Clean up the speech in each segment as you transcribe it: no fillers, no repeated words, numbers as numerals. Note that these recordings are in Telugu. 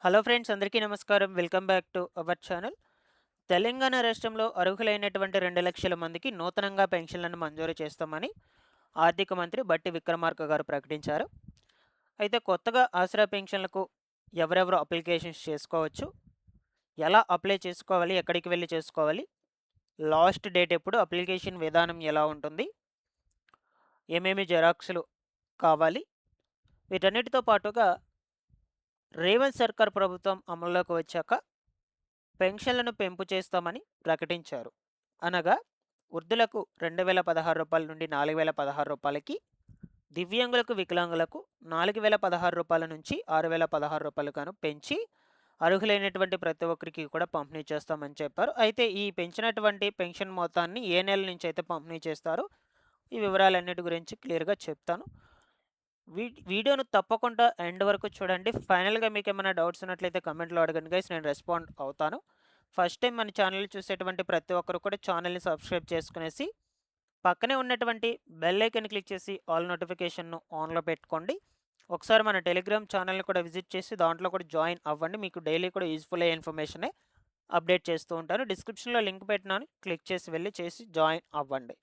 హలో ఫ్రెండ్స్, అందరికీ నమస్కారం. Welcome back to our channel. Telangana రాష్ట్రంలో అర్హులైనటువంటి 2,00,000 మందికి నూతనంగా పెన్షన్లను మంజూరు చేస్తామని ఆర్థిక మంత్రి బట్టి విక్రమార్క గారు ప్రకటించారు. అయితే కొత్తగా ఆసరా పెన్షన్లకు ఎవరెవరు అప్లికేషన్స్ చేసుకోవచ్చు, ఎలా అప్లై చేసుకోవాలి, ఎక్కడికి వెళ్ళి చేసుకోవాలి, లాస్ట్ డేట్ ఎప్పుడు, అప్లికేషన్ విధానం ఎలా ఉంటుంది, ఏమేమి జెరాక్స్లు కావాలి, వీటన్నిటితో పాటుగా రేవంత్ సర్కార్ ప్రభుత్వం అమల్లోకి వచ్చాక పెన్షన్లను పెంపు చేస్తామని ప్రకటించారు. అనగా వృద్ధులకు రూ. 2,016 నుండి రూ. 4,016, దివ్యాంగులకు, వికలాంగులకు రూ. 4,016 నుంచి రూ. 6,016 గాను పెంచి అర్హులైనటువంటి ప్రతి ఒక్కరికి కూడా పంపిణీ చేస్తామని చెప్పారు. అయితే ఈ పెంచినటువంటి పెన్షన్ మొత్తాన్ని ఏ నెల నుంచి అయితే పంపిణీ చేస్తారో ఈ వివరాలన్నిటి గురించి క్లియర్‌గా చెప్తాను. వీడియోను తప్పకుండా ఎండ్ వరకు చూడండి. ఫైనల్‌గా మీకేమైనా డౌట్స్ ఉన్నట్లయితే కామెంట్‌లో అడగండి గైస్, నేను రెస్పాండ్ అవుతాను. ఫస్ట్ టైం మన ఛానల్ చూసేటువంటి ప్రతి ఒక్కరు కూడా ఛానల్‌ని సబ్స్క్రైబ్ చేసుకునేసి, పక్కనే ఉన్నటువంటి బెల్ ఐకాన్ క్లిక్ చేసి ఆల్ నోటిఫికేషన్‌ను ఆన్‌లో పెట్టుకోండి. ఒకసారి మన టెలిగ్రామ్ ఛానల్‌ని కూడా విజిట్ చేసి దాంట్లో కూడా జాయిన్ అవ్వండి. మీకు డైలీ కూడా యూజ్‌ఫుల్ అయ్యే ఇన్ఫర్మేషనే అప్డేట్ చేస్తూ ఉంటాను. డిస్క్రిప్షన్‌లో లింక్ పెట్టినాను. క్లిక్ చేసి వెళ్ళి చేసి జాయిన్ అవ్వండి.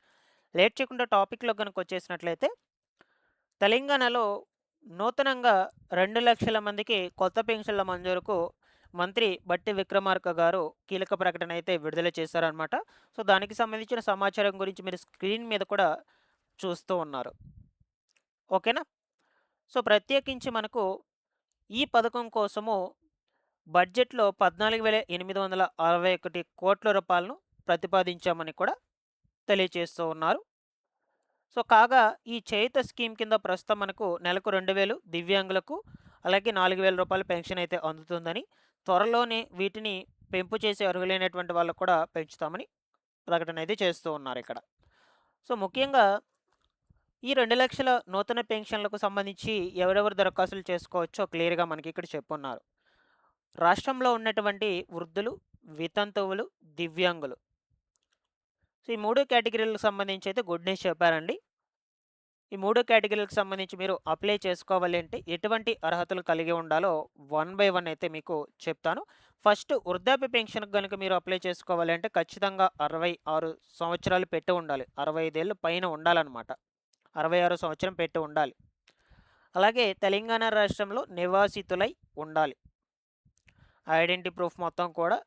లేట్ చేయకుండా టాపిక్‌లో గనుక వచ్చేసినట్లయితే, తెలంగాణలో నూతనంగా 2,00,000 మందికి కొత్త పెన్షన్ల మంజూరుకు మంత్రి బట్టి విక్రమార్క గారు కీలక ప్రకటన అయితే విడుదల చేశారనమాట. సో, దానికి సంబంధించిన సమాచారం గురించి మీరు స్క్రీన్ మీద కూడా చూస్తూ ఉన్నారు. ఓకేనా? సో, ప్రత్యేకించి మనకు ఈ పథకం కోసము బడ్జెట్‌లో రూ. 14,861,00,00,000 ప్రతిపాదించామని కూడా తెలియచేస్తూ ఉన్నారు. సో, కాగా ఈ చేయూత స్కీమ్ కింద ప్రస్తుతం మనకు నెలకు 2,000 దివ్యాంగులకు, అలాగే రూ. 4,000 పెన్షన్ అయితే అందుతుందని, త్వరలోనే వీటిని పెంపు చేసి అర్హులైనటువంటి వాళ్ళకు కూడా పెంచుతామని ప్రకటన అయితే చేస్తూ ఉన్నారిక్కడ. సో, ముఖ్యంగా ఈ 2,00,000 నూతన పెన్షన్లకు సంబంధించి ఎవరెవరు దరఖాస్తులు చేసుకోవచ్చో క్లియర్‌గా మనకి ఇక్కడ చెప్పున్నారు. రాష్ట్రంలో ఉన్నటువంటి వృద్ధులు, వితంతువులు, దివ్యాంగులు. సో, ఈ 3 కేటగిరీలకు సంబంధించి అయితే గుడ్ న్యూస్ చెప్పారండి. ఈ 3 కేటగిరీలకు సంబంధించి మీరు అప్లై చేసుకోవాలి అంటే ఎటువంటి అర్హతలు కలిగి ఉండాలో వన్ బై వన్ అయితే మీకు చెప్తాను. ఫస్ట్ వృద్ధాప్య పెన్షన్‌కి గనుక మీరు అప్లై చేసుకోవాలి అంటే ఖచ్చితంగా 66 సంవత్సరాలు పెట్టి ఉండాలి. 65 ఏళ్ళు పైన ఉండాలన్నమాట. 66 సంవత్సరం పెట్టి ఉండాలి. అలాగే తెలంగాణ రాష్ట్రంలో నివాసితులై ఉండాలి. ఐడెంటిటీ ప్రూఫ్ మొత్తం కూడా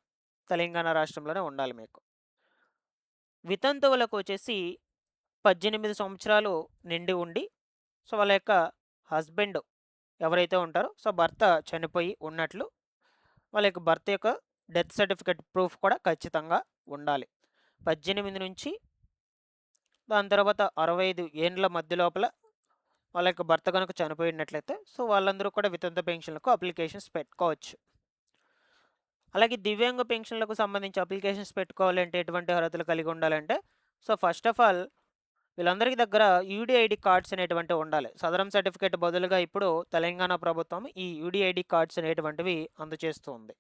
తెలంగాణ రాష్ట్రంలోనే ఉండాలి మీకు. వితంతువులకు వచ్చేసి 18 సంవత్సరాలు నిండి ఉండి, సో, వాళ్ళ యొక్క హస్బెండ్ ఎవరైతే ఉంటారో, సో, భర్త చనిపోయి ఉన్నట్లు, వాళ్ళ యొక్క భర్త యొక్క డెత్ సర్టిఫికేట్ ప్రూఫ్ కూడా ఖచ్చితంగా ఉండాలి. 18 నుంచి దాని తర్వాత 65 ఏండ్ల మధ్య లోపల వాళ్ళ యొక్క భర్త గనుక చనిపోయినట్లయితే, సో, వాళ్ళందరూ కూడా వితంతు పెన్షన్‌లకు అప్లికేషన్స్ పెట్టుకోవచ్చు. అలాగే దివ్యాంగ పెన్షన్‌లకు సంబంధించి అప్లికేషన్స్ పెట్టుకోవాలంటే ఎటువంటి అర్హతలు కలిగి ఉండాలంటే, సో, ఫస్ట్ ఆఫ్ ఆల్ వీళ్ళందరికీ దగ్గర యూడీఐడీ కార్డ్స్ అనేటువంటివి ఉండాలి. సదరం సర్టిఫికేట్ బదులుగా ఇప్పుడు తెలంగాణ ప్రభుత్వం ఈ యూడీఐడీ కార్డ్స్ అనేటువంటివి అందజేస్తూ ఉంది.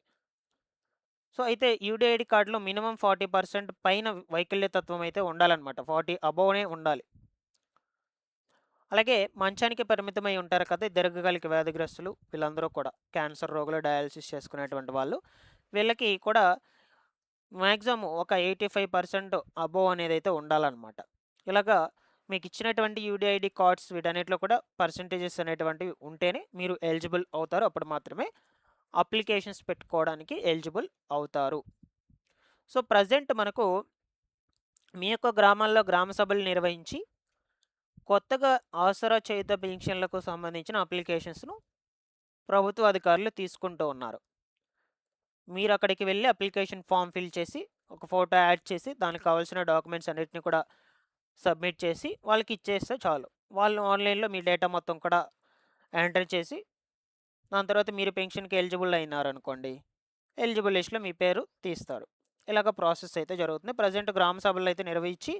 సో, అయితే యూడీఐడీ కార్డ్‌లో మినిమమ్ 40% పైన వైకల్యతత్వం అయితే ఉండాలన్నమాట. 40 అబోవ్‌నే ఉండాలి. అలాగే మంచానికి పరిమితమై ఉంటారు కదా! దీర్ఘకాలిక వ్యాధిగ్రస్తులు వీళ్ళందరూ కూడా క్యాన్సర్ రోగులు, డయాలిసిస్ చేసుకునేటువంటి వాళ్ళు. వీళ్ళకి కూడా మాక్సిమం ఒక 85% అబోవ్ అనేదైతే ఉండాలన్నమాట. ఇలాగా మీకిచ్చినటువంటి యూడీఐడీ కార్డ్స్ వీటన్నిటిలో కూడా పర్సెంటేజెస్ అనేటువంటివి ఉంటేనే మీరు ఎలిజిబుల్ అవుతారు. అప్పుడు మాత్రమే అప్లికేషన్స్ పెట్టుకోవడానికి ఎలిజిబుల్ అవుతారు. సో, ప్రెజెంట్ మనకు మీ యొక్క గ్రామాల్లో గ్రామ సభలు నిర్వహించి కొత్తగా ఆసరా చేయూత పెన్షన్లకు సంబంధించిన అప్లికేషన్స్‌ను ప్రభుత్వ అధికారులు తీసుకుంటూ ఉన్నారు. మీరక్కడికి వెళ్లి అప్లికేషన్ ఫార్మ్ ఫిల్ చేసి, ఒక ఫోటో యాడ్ చేసి, దానికి కావాల్సిన డాక్యుమెంట్స్ అన్నిటిని కూడా సబ్మిట్ చేసి వాళ్ళకిచ్చేస్తే చాలు. వాళ్ళు ఆన్‌లైన్‌లో మీ డేటా మొత్తం కూడా ఎంటర్ చేసి, దాని తర్వాత మీరు పెన్షన్‌కి ఎలిజిబుల్ అయినారనుకోండి, ఎలిజిబుల్ లిస్ట్‌లో మీ పేరు తీస్తారు. ఇలాగ ప్రాసెస్ అయితే జరుగుతుంది. ప్రెజెంట్ గ్రామ సభలు అయితే నిర్వహించి,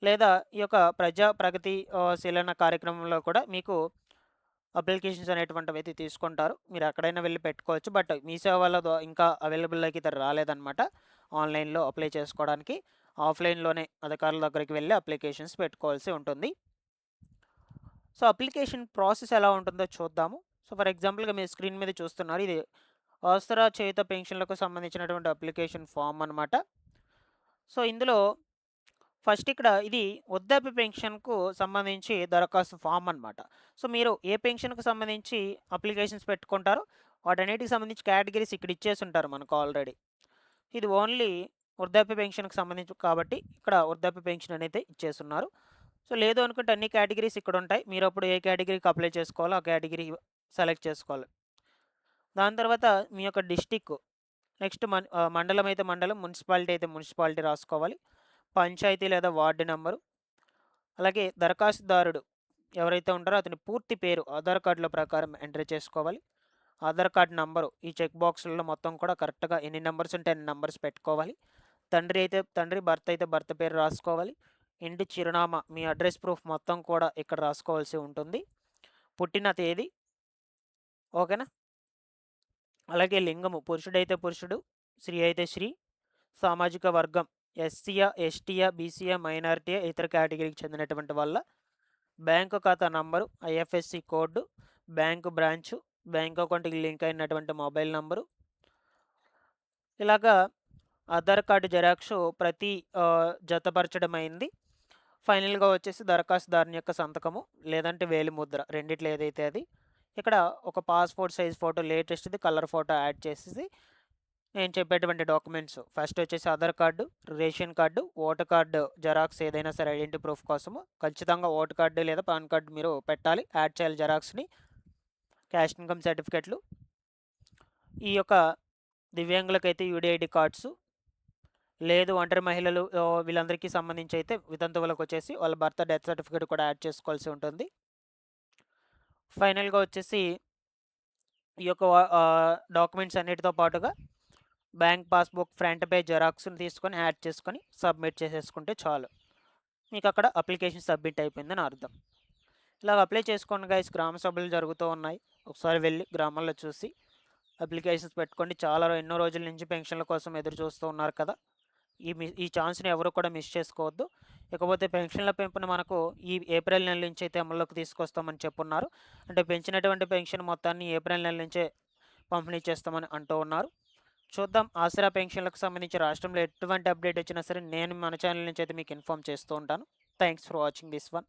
లేదా ఈ యొక్క ప్రజా ప్రగతి శీలన కార్యక్రమంలో కూడా మీకు అప్లికేషన్స్ అనేటువంటివైతే తీసుకుంటారు. మీరు ఎక్కడైనా వెళ్లి పెట్టుకోవచ్చు. బట్ మీ సేవల ఇంకా అవైలబుల్‌లోకి అయితే రాలేదన్నమాట. ఆన్‌లైన్‌లో అప్లై చేసుకోవడానికి. ఆఫ్‌లైన్‌లోనే అధికారుల దగ్గరికి వెళ్లి అప్లికేషన్స్ పెట్టుకోవాల్సి ఉంటుంది. సో, అప్లికేషన్ ప్రాసెస్ ఎలా ఉంటుందో చూద్దాము. సో, ఫర్ ఎగ్జాంపుల్‌గా మీరు స్క్రీన్ మీద చూస్తున్నారు. ఇది ఆసరా చేయుత పెన్షన్లకు సంబంధించినటువంటి అప్లికేషన్ ఫామ్ అనమాట. సో, ఇందులో ఫస్ట్ ఇక్కడ ఇది వృద్ధాప్య పెన్షన్‌కు సంబంధించి దరఖాస్తు ఫామ్ అనమాట. సో, మీరు ఏ పెన్షన్‌కు సంబంధించి అప్లికేషన్స్ పెట్టుకుంటారో వాటన్నిటికి సంబంధించి కేటగిరీస్ ఇక్కడ ఇచ్చేసుంటారు మనకు ఆల్రెడీ. ఇది ఓన్లీ వృద్ధాప్య పెన్షన్‌కి సంబంధించి కాబట్టి ఇక్కడ వృద్ధాప్య పెన్షన్ అనేది ఇచ్చేసున్నారు. సో, లేదు అనుకుంటే అన్ని కేటగిరీస్ ఇక్కడుంటాయి. మీరప్పుడు ఏ కేటగిరీకి అప్లై చేసుకోవాలో ఆ కేటగిరీ సెలెక్ట్ చేసుకోవాలి. దాని తర్వాత మీ యొక్క డిస్ట్రిక్కు, నెక్స్ట్ మండలం అయితే మండలం, మున్సిపాలిటీ అయితే మున్సిపాలిటీ రాసుకోవాలి. పంచాయతీ లేదా వార్డు నంబరు, అలాగే దరఖాస్తుదారుడు ఎవరైతే ఉంటారో అతని పూర్తి పేరు ఆధార్ కార్డుల ప్రకారం ఎంటర్ చేసుకోవాలి. ఆధార్ కార్డ్ నంబరు ఈ చెక్ బాక్సులలో మొత్తం కూడా కరెక్ట్‌గా ఎన్ని నంబర్స్ ఉంటే అన్ని నంబర్స్ పెట్టుకోవాలి. తండ్రి అయితే తండ్రి, భర్త అయితే భర్త పేరు రాసుకోవాలి. ఇంటి చిరునామా మీ అడ్రస్ ప్రూఫ్ మొత్తం కూడా ఇక్కడ రాసుకోవాల్సి ఉంటుంది. పుట్టిన తేదీ, ఓకేనా? అలాగే లింగము పురుషుడైతే పురుషుడు, స్త్రీ అయితే స్త్రీ, సామాజిక వర్గం ఎస్సీయా, ఎస్టీయా, బీసీయా, మైనారిటీయా, ఇతర కేటగిరీకి చెందినటువంటి వాళ్ళ, బ్యాంకు ఖాతా number, IFSC code, bank branch, bank అకౌంట్‌కి లింక్ అయినటువంటి మొబైల్ నంబరు, ఇలాగా ఆధార్ కార్డు జిరాక్సు ప్రతి జతపరచడమైంది. ఫైనల్‌గా వచ్చేసి దరఖాస్తుదారుని యొక్క సంతకము లేదంటే వేలిముద్ర రెండిట్లో ఏదైతే అది. ఇక్కడ ఒక పాస్‌పోర్ట్ సైజ్ ఫోటో లేటెస్ట్‌ది కలర్ ఫోటో యాడ్ చేసేసి నేను చెప్పేటువంటి డాక్యుమెంట్స్ ఫస్ట్ వచ్చేసి Aadhaar card, ration card, voter card xerox ఏదైనా సరే ఐడెంటిటీ ప్రూఫ్ కోసము ఖచ్చితంగా ఓటర్ కార్డు లేదా పాన్ కార్డు మీరు పెట్టాలి. యాడ్ చేయాలి జెరాక్స్‌ని. క్యాష్ ఇన్కమ్ సర్టిఫికెట్లు. ఈ యొక్క దివ్యాంగులకైతే యూడీఐడీ కార్డ్సు. లేదు ఒంటరి మహిళలు వీళ్ళందరికీ సంబంధించి అయితే వితంతువులకు వచ్చేసి వాళ్ళ భర్త డెత్ సర్టిఫికేట్ కూడా యాడ్ చేసుకోవాల్సి ఉంటుంది. ఫైనల్‌గా వచ్చేసి ఈ యొక్క డాక్యుమెంట్స్ అన్నిటితో పాటుగా బ్యాంక్ పాస్‌బుక్ ఫ్రంట్ పేజ్ జెరాక్స్‌ని తీసుకొని యాడ్ చేసుకొని సబ్మిట్ చేసేసుకుంటే చాలు. మీకు అక్కడ అప్లికేషన్ సబ్మిట్ అయిపోయిందని అర్థం. ఇలాగ అప్లై చేసుకోండి గైస్. గ్రామ సభలు జరుగుతూ ఉన్నాయి. ఒకసారి వెళ్ళి గ్రామాల్లో చూసి అప్లికేషన్స్ పెట్టుకోండి. ఎన్నో రోజుల నుంచి పెన్షన్ల కోసం ఎదురు చూస్తూ ఉన్నారు కదా! ఈ ఛాన్స్‌ని ఎవరు కూడా మిస్ చేసుకోవద్దు. ఇకపోతే పెన్షన్ల పెంపును మనకు ఈ ఏప్రిల్ నెల నుంచి అయితే అమల్లోకి తీసుకొస్తామని చెప్పున్నారు. అంటే పెంచినటువంటి పెన్షన్ మొత్తాన్ని ఏప్రిల్ నెల నుంచే పంపిణీ చేస్తామని అంటూ ఉన్నారు. చూద్దాం. ఆసరా పెన్షన్లకు సంబంధించి రాష్ట్రంలో ఎటువంటి అప్డేట్ వచ్చినా సరే నేను మన ఛానల్ నుంచి అయితే మీకు ఇన్ఫార్మ్ చేస్తూ ఉంటాను. Thanks for watching this one.